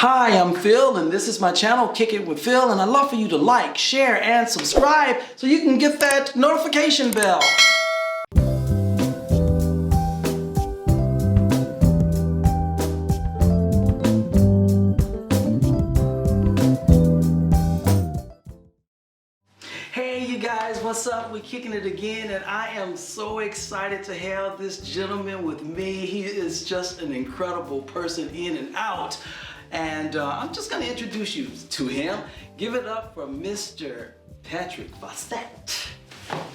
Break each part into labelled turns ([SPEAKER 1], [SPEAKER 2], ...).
[SPEAKER 1] Hi, I'm Phil, and this is my channel, Kickin with Phil, and I'd love for you to like, share, and subscribe so you can get that notification bell. Hey you guys, what's up? We're kicking it again, and I am so excited to have this gentleman with me. He is just an incredible person in and out. And I'm just gonna introduce you to him. Give it up for Mr. Patrick Faucette.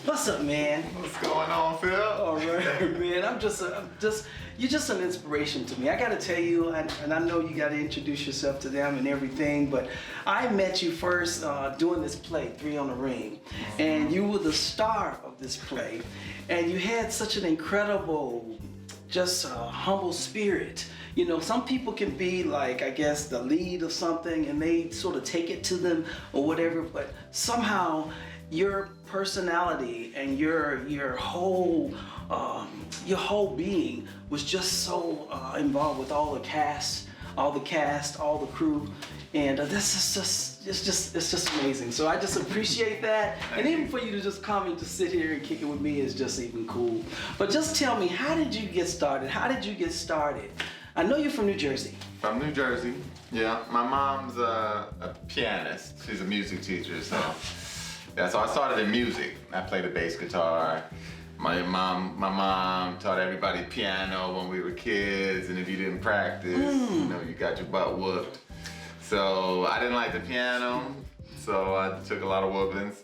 [SPEAKER 1] What's up, man?
[SPEAKER 2] What's going on, Phil?
[SPEAKER 1] All right, man. You're just an inspiration to me. I gotta tell you, and I know you gotta introduce yourself to them and everything, but I met you first doing this play, 3 on the Ring, and you were the star of this play, and you had such an incredible, just humble spirit. You know, some people can be like, I guess, the lead of something and they sort of take it to them or whatever, but somehow your personality and your whole being was just so involved with all the cast, all the crew, and this is just it's just amazing. So I just appreciate that, and even for you to just come and just sit here and kick it with me is just even cool. But just tell me, how did you get started? How did you get started? I know you're from New Jersey.
[SPEAKER 2] From New Jersey, yeah. My mom's a pianist. She's a music teacher, so yeah. So I started in music. I played the bass guitar. My mom taught everybody piano when we were kids, and if you didn't practice, you know, you got your butt whooped. So I didn't like the piano, so I took a lot of whoopings.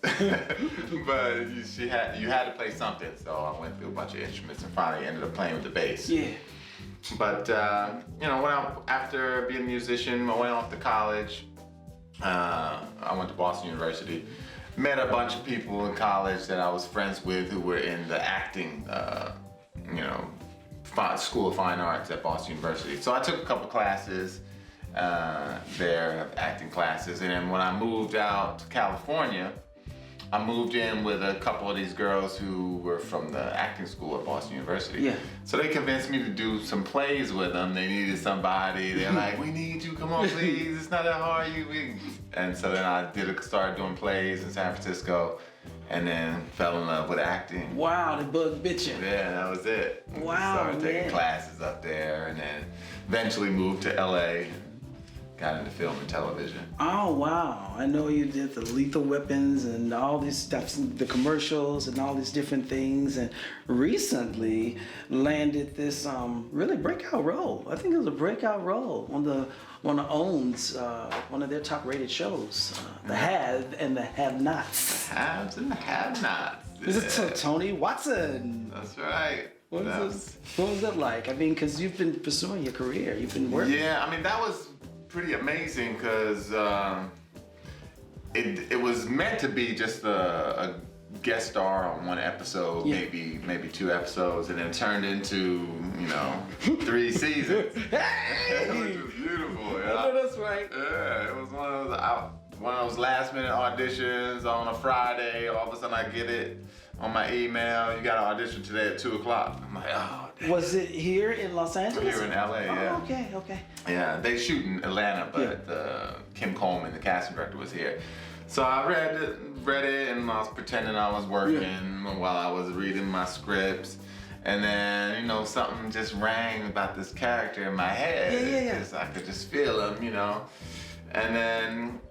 [SPEAKER 2] But you had to play something, so I went through a bunch of instruments and finally ended up playing with the bass.
[SPEAKER 1] Yeah.
[SPEAKER 2] But you know, after being a musician, I went off to college. I went to Boston University. Met a bunch of people in college that I was friends with who were in the acting, you know, School of Fine Arts at Boston University. So I took a couple classes there, acting classes, and then when I moved out to California, I moved in with a couple of these girls who were from the acting school at Boston University.
[SPEAKER 1] Yeah.
[SPEAKER 2] So they convinced me to do some plays with them. They needed somebody. They're like, we need you, come on please, it's not that hard. And so then I started doing plays in San Francisco, and then fell in love with acting.
[SPEAKER 1] Wow, the bug bit you.
[SPEAKER 2] Yeah, that was it.
[SPEAKER 1] Wow,
[SPEAKER 2] started taking
[SPEAKER 1] man.
[SPEAKER 2] classes up there, and then eventually moved to LA. Got into film and television.
[SPEAKER 1] Oh wow, I know you did the Leathal Weapons and all these stuff, the commercials and all these different things, and recently landed this really breakout role. I think it was a breakout role on one of their top rated shows, The Have and the Have-Nots.
[SPEAKER 2] The Haves and the Have-Nots.
[SPEAKER 1] Is it Tony Watson?
[SPEAKER 2] That's right.
[SPEAKER 1] What was that like? I mean, because you've been pursuing your career, you've been working.
[SPEAKER 2] Yeah, I mean, that was pretty amazing because it was meant to be just a guest star on one episode,
[SPEAKER 1] Yeah.
[SPEAKER 2] maybe 2 episodes, and then turned into, you know, 3 seasons.
[SPEAKER 1] Hey!
[SPEAKER 2] Which was beautiful. Yeah.
[SPEAKER 1] I know that's right.
[SPEAKER 2] Yeah, it was one of those last minute auditions on a Friday. All of a sudden I get it on my email. You got an audition today at 2 o'clock. I'm like, oh. Damn.
[SPEAKER 1] Was it here in Los Angeles?
[SPEAKER 2] Here in LA, yeah.
[SPEAKER 1] Oh, okay.
[SPEAKER 2] Yeah, they shoot in Atlanta, but Kim Coleman, the casting director, was here. So I read it, and I was pretending I was working while I was reading my scripts. And then, you know, something just rang about this character in my head.
[SPEAKER 1] Yeah.
[SPEAKER 2] 'Cause I could just feel him, you know. And then,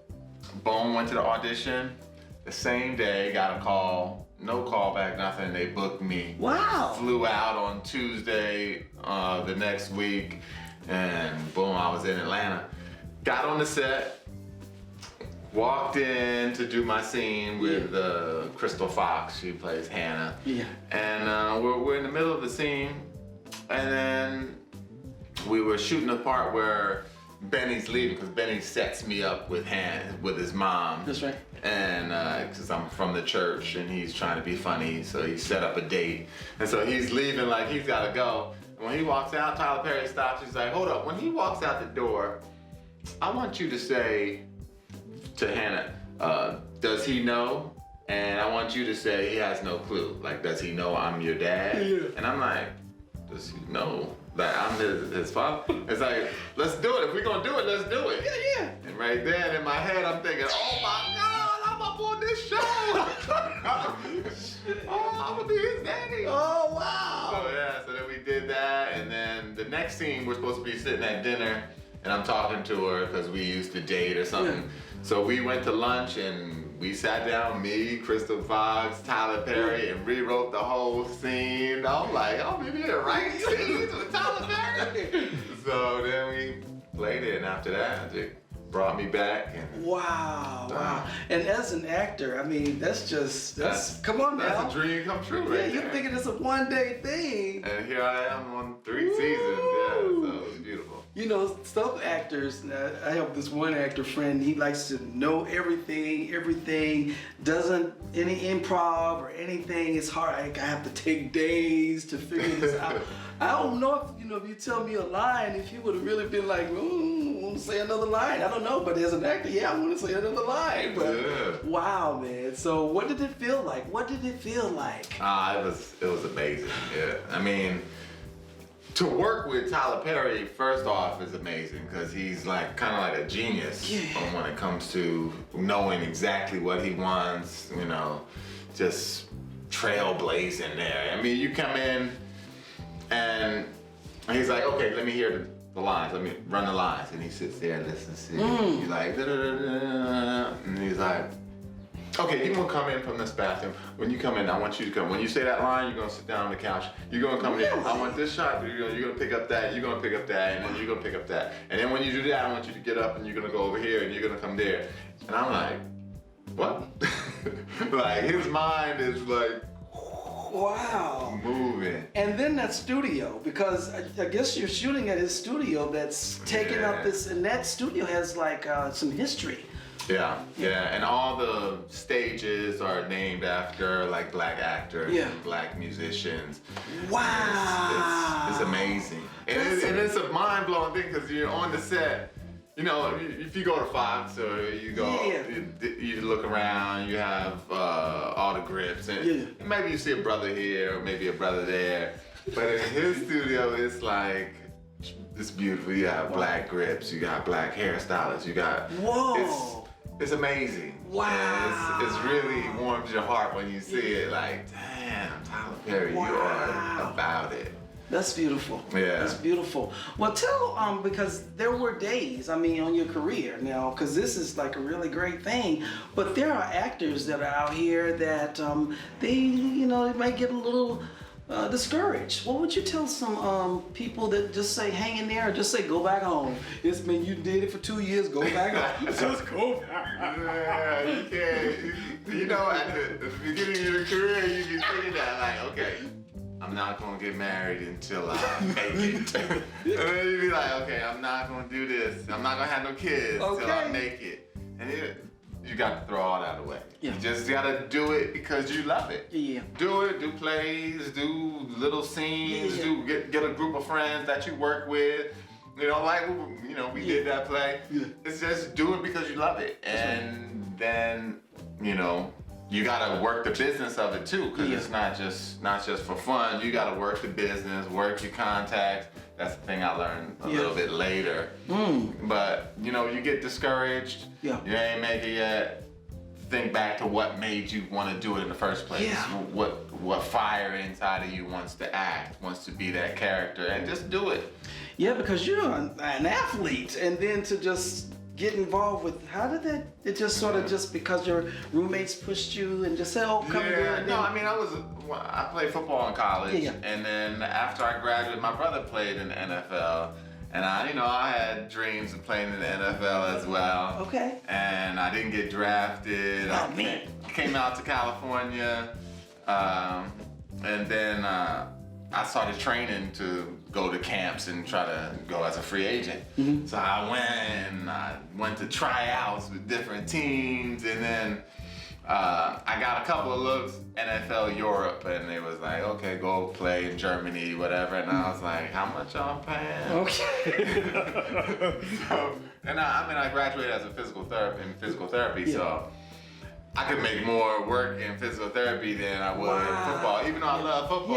[SPEAKER 2] boom, went to the audition. The same day, got a call. No call back, nothing. They booked me.
[SPEAKER 1] Wow.
[SPEAKER 2] Flew out on Tuesday the next week, and boom, I was in Atlanta. Got on the set, walked in to do my scene with Crystal Fox. She plays Hannah.
[SPEAKER 1] Yeah.
[SPEAKER 2] And we're in the middle of the scene, and then we were shooting a part where Benny's leaving, because Benny sets me up with his mom.
[SPEAKER 1] That's right.
[SPEAKER 2] And because I'm from the church and he's trying to be funny, so he set up a date. And so he's leaving, like he's gotta go. And when he walks out, Tyler Perry stops. He's like, hold up. When he walks out the door, I want you to say to Hannah, does he know? And I want you to say he has no clue. Like, does he know I'm your dad?
[SPEAKER 1] Yeah.
[SPEAKER 2] And I'm like, does he know that I'm his father? It's like, let's do it. If we're gonna do it, let's do it. right then in my head, I'm thinking, oh my God, I'm up on this show. Oh, I'm gonna be his daddy.
[SPEAKER 1] Oh, wow.
[SPEAKER 2] So yeah, so then we did that, and then the next scene, we're supposed to be sitting at dinner, and I'm talking to her because we used to date or something.
[SPEAKER 1] Yeah.
[SPEAKER 2] So we went to lunch, and we sat down, me, Crystal Fox, Tyler Perry, and rewrote the whole scene. I'm like, oh, maybe they're writing scenes with Tyler Perry. So then we played it, and after that, it brought me back. And
[SPEAKER 1] Wow. And as an actor, I mean, that's come on now.
[SPEAKER 2] That's a dream come true, right?
[SPEAKER 1] Yeah, you're thinking it's a one-day thing.
[SPEAKER 2] And here I am on 3 seasons. Yeah, so it's beautiful.
[SPEAKER 1] You know, some actors, I have this one actor friend, he likes to know everything, doesn't any improv or anything. It's hard. I have to take days to figure this out. I don't know if you tell me a line, if you would have really been like, I want to say another line. I don't know, but as an actor, yeah, I want to say another line. But
[SPEAKER 2] yeah.
[SPEAKER 1] Wow, man. So what did it feel like?
[SPEAKER 2] It was amazing. Yeah, I mean, to work with Tyler Perry, first off, is amazing because he's like kind of like a genius when it comes to knowing exactly what he wants. You know, just trailblazing there. I mean, you come in and he's like, okay, let me hear the lines. Let me run the lines. And he sits there and listens to you. He's like, da-da-da-da. And he's like, okay, you want to come in from this bathroom. When you come in, I want you to come. When you say that line, you're going to sit down on the couch. You're going to come in. I want this shot. You're going to pick up that. You're going to pick up that. And then you're going to pick up that. And then when you do that, I want you to get up and you're going to go over here and you're going to come there. And I'm like, what? Like, his mind is like,
[SPEAKER 1] wow.
[SPEAKER 2] Moving.
[SPEAKER 1] And then that studio, because I guess you're shooting at his studio that's taking up this, and that studio has like some history.
[SPEAKER 2] Yeah, and all the stages are named after like black actors and black musicians.
[SPEAKER 1] Wow.
[SPEAKER 2] It's amazing. And it's a mind-blowing thing because you're on the set. You know, if you go to Fox or you go, you look around, you have all the grips, and maybe you see a brother here or maybe a brother there. But in his studio, it's like, it's beautiful. You have black grips, you got black hairstylists, you got, it's amazing.
[SPEAKER 1] Wow.
[SPEAKER 2] And it's really warms your heart when you see it, like, damn, Tyler Perry, you are about it.
[SPEAKER 1] That's beautiful.
[SPEAKER 2] Yeah.
[SPEAKER 1] That's beautiful. Well, tell, because there were days, I mean, on your career now, because this is like a really great thing, but there are actors that are out here that they might get a little discouraged. What would you tell some people that just say hang in there or just say go back home? It's been, you did it for 2 years, go back home. Just go back.
[SPEAKER 2] Yeah, you can't. You know, at the beginning of your career, you can think that, like, okay, I'm not gonna get married until I make it. And then you be like, okay, I'm not gonna do this. I'm not gonna have no kids until I make it. And you got to throw all that away. Yeah. You just gotta do it because you love it. Yeah. Do it, do plays, do little scenes, get a group of friends that you work with. You know, like, we did that play. Yeah. It's just do it because you love it. And then, you gotta work the business of it too, because it's not just for fun. You gotta work the business, work your contacts. That's the thing I learned a little bit later. But you get discouraged. Yeah. You ain't make it yet. Think back to what made you want to do it in the first place. Yeah. What fire inside of you wants to act, wants to be that character, and just do it.
[SPEAKER 1] Yeah, because you're an athlete, and then to just get involved with, how did that, it just sort of just because your roommates pushed you and just said, oh, come here.
[SPEAKER 2] No, I mean, I played football in college, and then after I graduated, my brother played in the NFL, and I had dreams of playing in the NFL as well. Okay. And I didn't get drafted. I came out to California, and then I started training to go to camps and try to go as a free agent. Mm-hmm. So I went to tryouts with different teams, and then I got a couple of looks, NFL Europe, and they was like, okay, go play in Germany, whatever. And I was like, how much y'all paying? Okay. I graduated as a physical therapy, so I could make more work in physical therapy than I would in football. Even though I love football,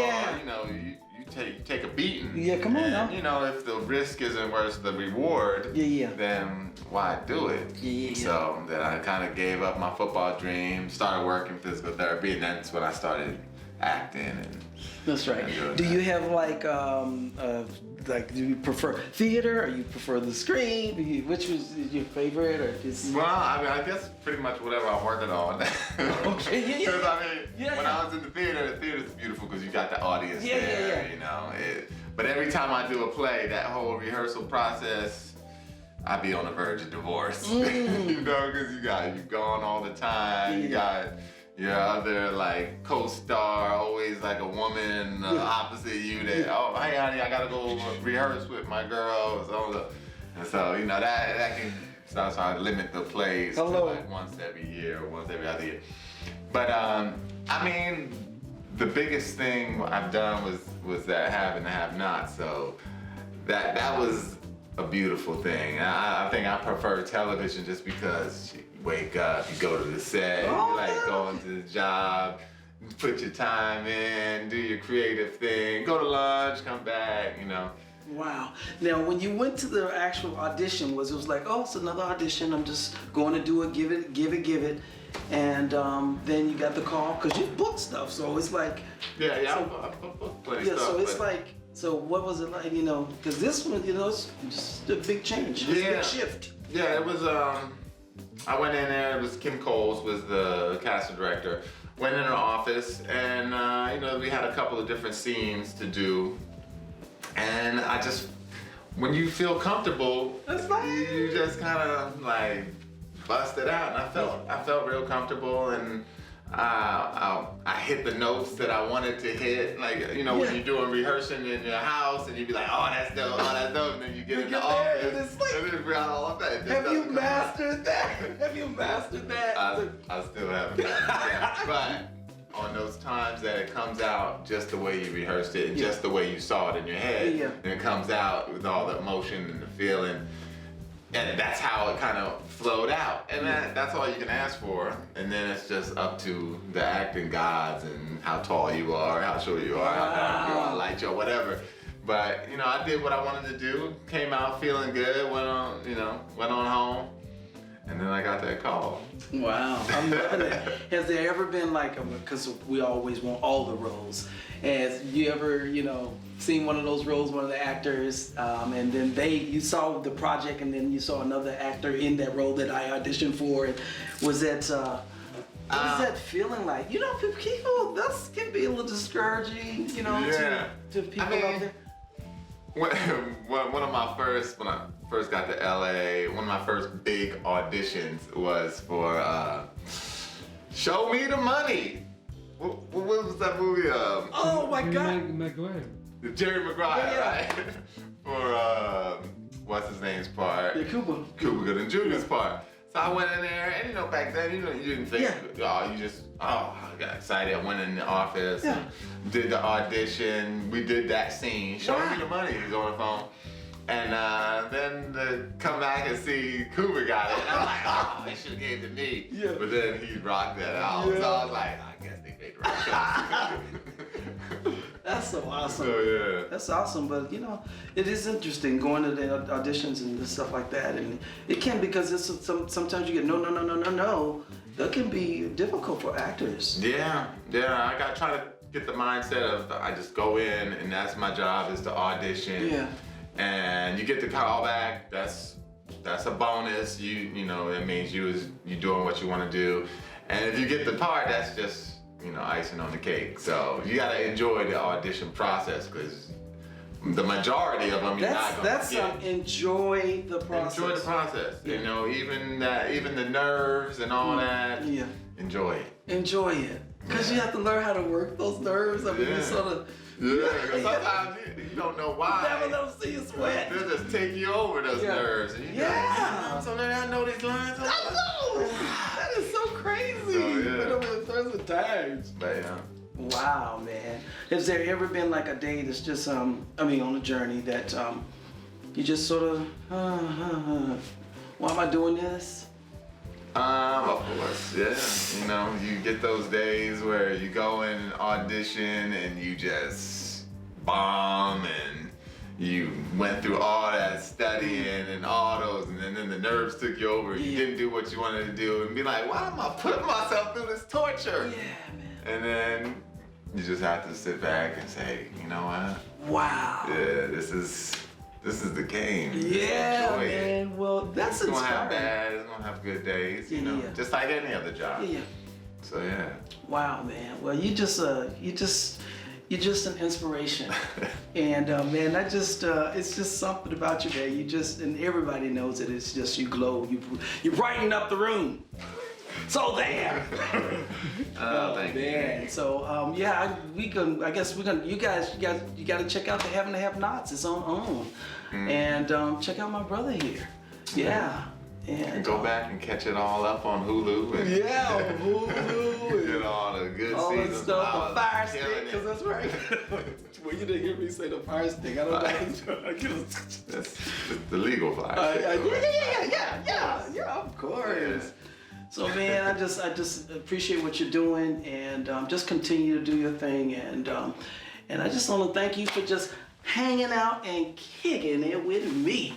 [SPEAKER 2] you take a beating.
[SPEAKER 1] Yeah, come on
[SPEAKER 2] and,
[SPEAKER 1] now.
[SPEAKER 2] You know, if the risk isn't worth the reward, then why do it?
[SPEAKER 1] Yeah.
[SPEAKER 2] So then I kind of gave up my football dream, started working physical therapy, and that's when I started acting. And
[SPEAKER 1] that's right. Do you have like do you prefer theater or you prefer the screen? Which was your favorite, or just?
[SPEAKER 2] Well, I mean, I guess pretty much whatever I'm working on.
[SPEAKER 1] Okay, yeah.
[SPEAKER 2] Because I mean, when I was in the theater's beautiful because you got the audience there, you know. But every time I do a play, that whole rehearsal process, I'd be on the verge of divorce. You know, because you're gone all the time. You got your other like co-star, always like a woman opposite you that, oh, hey honey, I gotta go rehearse with my girls. And so, you know, that can so I limit the plays to like once every year or once every other year. But I mean, the biggest thing I've done was that have and have not. So that was a beautiful thing. I think I prefer television just because you wake up, you go to the set, you like going to the job, put your time in, do your creative thing, go to lunch, come back, you know.
[SPEAKER 1] Wow. Now, when you went to the actual audition, it was like, oh, it's another audition. I'm just going to do it, give it. And then you got the call, because you booked stuff, so it's like...
[SPEAKER 2] I booked plenty stuff.
[SPEAKER 1] So it's like, so what was it like, you know, because this one, you know, it's just a big change. It's a big shift.
[SPEAKER 2] Yeah, it was, I went in there, it was Kim Coles was the casting director. Went in her office and, you know, we had a couple of different scenes to do. And I just, when you feel comfortable, you just kind of like bust it out. And I felt real comfortable, and I hit the notes that I wanted to hit. Like, you know, when you're doing rehearsing in your house and you be like, oh, that's dope, and then you get in the office and then all of that.
[SPEAKER 1] Have you mastered that? Have you mastered that?
[SPEAKER 2] I still haven't mastered that. But on those times that it comes out just the way you rehearsed it and just the way you saw it in your head, and it comes out with all the emotion and the feeling, and that's how it kind of flowed out. And that's all you can ask for. And then it's just up to the acting gods and how tall you are, how short you are, how dark you are, light you are, whatever. But, you know, I did what I wanted to do, came out feeling good, went on home. And then I got that call.
[SPEAKER 1] Wow, I'm loving it. Has there ever been like, because we always want all the roles, has you ever, you know, seen one of those roles, one of the actors, and then you saw the project and then you saw another actor in that role that I auditioned for, and was that, what is that feeling like? You know, people, that can be a little discouraging, you know, to people out there.
[SPEAKER 2] When I first got to LA, one of my first big auditions was for Show Me the Money. What was that movie?
[SPEAKER 1] Oh my God.
[SPEAKER 3] Maguire.
[SPEAKER 2] Jerry Maguire, right? For what's his name's part?
[SPEAKER 1] Cuba
[SPEAKER 2] Gooding Jr.'s part. So I went in there, and you know, back then, you didn't think, I got excited. I went in the office, and did the audition. We did that scene. Show Me the Money. He's on the phone. And then to come back and see Cooper got it, and I'm like, oh, they should have gave it to me. Yeah. But then he rocked that out. Yeah. So I was like, I guess they paid the right choice.
[SPEAKER 1] That's so awesome.
[SPEAKER 2] So, yeah.
[SPEAKER 1] That's awesome, but you know, it is interesting going to the auditions and stuff like that, and it can, because it's sometimes you get no. That can be difficult for actors.
[SPEAKER 2] Yeah. I got trying to get the mindset of I just go in and that's my job is to audition. Yeah. And you get the call back. That's a bonus. You know it means you doing what you want to do, and if you get the part, that's just, you know, icing on the cake. So you gotta enjoy the audition process, because the majority of them you're not gonna get.
[SPEAKER 1] Enjoy the process.
[SPEAKER 2] Enjoy the process. Yeah. You know, even the nerves and all that. Yeah. Enjoy it.
[SPEAKER 1] Enjoy it, because you have to learn how to work those nerves. I mean, you sort of.
[SPEAKER 2] Yeah, because sometimes you don't know why.
[SPEAKER 1] You never let them see you sweat.
[SPEAKER 2] They'll just take you over those nerves. And you go, so now I know these lines.
[SPEAKER 1] I know! That is so crazy. So, but over the first of times.
[SPEAKER 2] But yeah.
[SPEAKER 1] Wow, man. Has there ever been like a day that's just, on a journey that you just sort of, why am I doing this?
[SPEAKER 2] Of course, yeah. You know, you get those days where you go in and audition and you just bomb and you went through all that studying and all those, and then the nerves took you over. You didn't do what you wanted to do, and be like, why am I putting myself through this torture?
[SPEAKER 1] Yeah, man.
[SPEAKER 2] And then you just have to sit back and say, you know what?
[SPEAKER 1] Wow.
[SPEAKER 2] Yeah, this is the game.
[SPEAKER 1] Yeah,
[SPEAKER 2] Enjoy
[SPEAKER 1] man.
[SPEAKER 2] it.
[SPEAKER 1] Well, that's
[SPEAKER 2] It's gonna have
[SPEAKER 1] inspiring.
[SPEAKER 2] bad, it's gonna have good days, you know, just like any other job.
[SPEAKER 1] Yeah.
[SPEAKER 2] So yeah.
[SPEAKER 1] Wow, man. Well, you're just an inspiration. And man, that just it's just something about you, man. You just, and everybody knows it. It's just you glow. You brighten up the room. So there.
[SPEAKER 2] Thank you.
[SPEAKER 1] Man. So yeah, I guess you guys got to check out the Have and Have Nots. It's on. And check out my brother here. Yeah. And
[SPEAKER 2] go back and catch it all up on Hulu. And
[SPEAKER 1] Hulu.
[SPEAKER 2] get all the good
[SPEAKER 1] all that
[SPEAKER 2] seasons.
[SPEAKER 1] stuff, the Fire
[SPEAKER 2] killing
[SPEAKER 1] Stick,
[SPEAKER 2] it.
[SPEAKER 1] because that's right. Well, you didn't hear me say the Fire Stick. I don't know.
[SPEAKER 2] That's the legal Fire
[SPEAKER 1] Yeah, of course. Yeah. So man, I just appreciate what you're doing, and just continue to do your thing, and I just want to thank you for just hanging out and kicking it with me.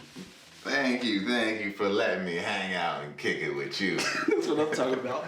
[SPEAKER 2] Thank you for letting me hang out and kick it with you.
[SPEAKER 1] That's what I'm talking about.